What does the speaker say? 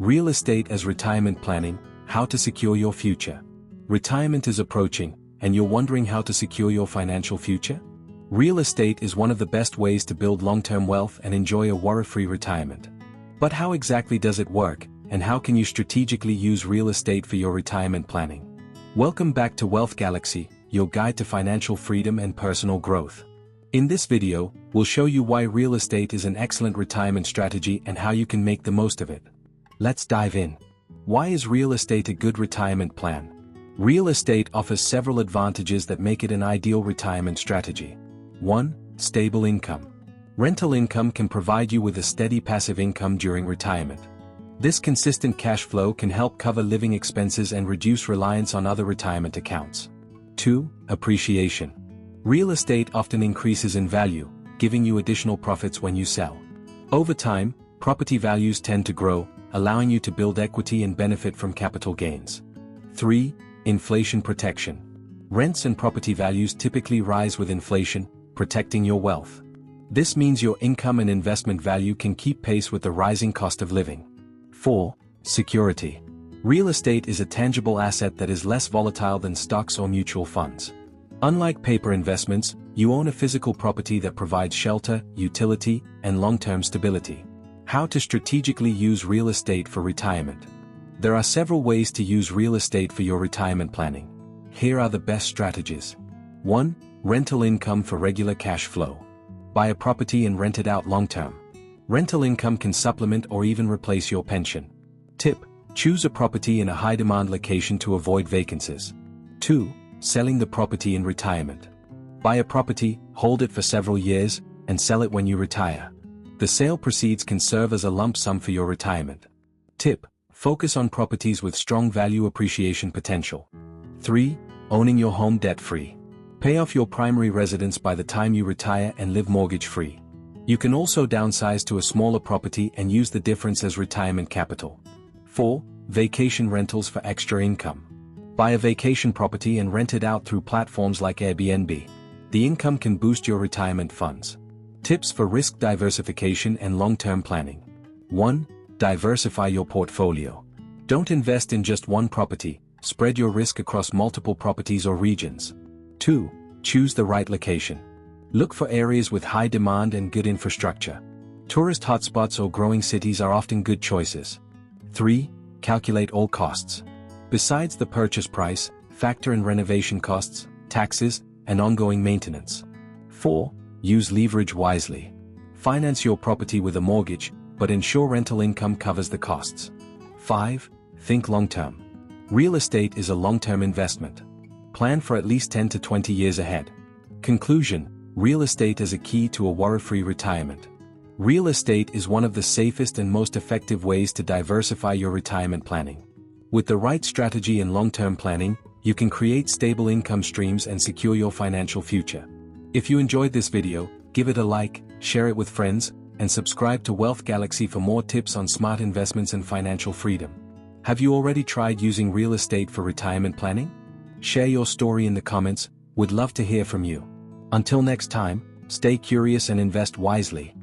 Real estate as retirement planning, how to secure your future. Retirement is approaching, and you're wondering how to secure your financial future? Real estate is one of the best ways to build long-term wealth and enjoy a worry-free retirement. But how exactly does it work, and how can you strategically use real estate for your retirement planning? Welcome back to Wealth Galaxy, your guide to financial freedom and personal growth. In this video, we'll show you why real estate is an excellent retirement strategy and how you can make the most of it. Let's dive in. Why is real estate a good retirement plan? Real estate offers several advantages that make it an ideal retirement strategy. 1. Stable income. Rental income can provide you with a steady passive income during retirement. This consistent cash flow can help cover living expenses and reduce reliance on other retirement accounts. 2. Appreciation. Real estate often increases in value, giving you additional profits when you sell. Over time, property values tend to grow, allowing you to build equity and benefit from capital gains. 3. Inflation protection. Rents and property values typically rise with inflation, protecting your wealth. This means your income and investment value can keep pace with the rising cost of living. 4. Security. Real estate is a tangible asset that is less volatile than stocks or mutual funds. Unlike paper investments, you own a physical property that provides shelter, utility, and long-term stability. How to strategically use real estate for retirement. There are several ways to use real estate for your retirement planning. Here are the best strategies. 1. Rental income for regular cash flow. Buy a property and rent it out long-term. Rental income can supplement or even replace your pension. Tip: choose a property in a high-demand location to avoid vacancies. 2. Selling the property in retirement. Buy a property, hold it for several years, and sell it when you retire. The sale proceeds can serve as a lump sum for your retirement. Tip: focus on properties with strong value appreciation potential. 3. Owning your home debt-free. Pay off your primary residence by the time you retire and live mortgage-free. You can also downsize to a smaller property and use the difference as retirement capital. 4. Vacation rentals for extra income. Buy a vacation property and rent it out through platforms like Airbnb. The income can boost your retirement funds. Tips for risk diversification and long-term planning. 1. Diversify your portfolio. Don't invest in just one property, spread your risk across multiple properties or regions. 2. Choose the right location. Look for areas with high demand and good infrastructure. Tourist hotspots or growing cities are often good choices. 3. Calculate all costs. Besides the purchase price, factor in renovation costs, taxes, and ongoing maintenance. 4. Use leverage wisely. Finance your property with a mortgage, but ensure rental income covers the costs. 5. Think long-term. Real estate is a long-term investment. Plan for at least 10 to 20 years ahead. Conclusion: real estate is a key to a worry-free retirement. Real estate is one of the safest and most effective ways to diversify your retirement planning. With the right strategy and long-term planning, you can create stable income streams and secure your financial future. If you enjoyed this video, give it a like, share it with friends, and subscribe to Wealth Galaxy for more tips on smart investments and financial freedom. Have you already tried using real estate for retirement planning? Share your story in the comments, we'd love to hear from you. Until next time, stay curious and invest wisely.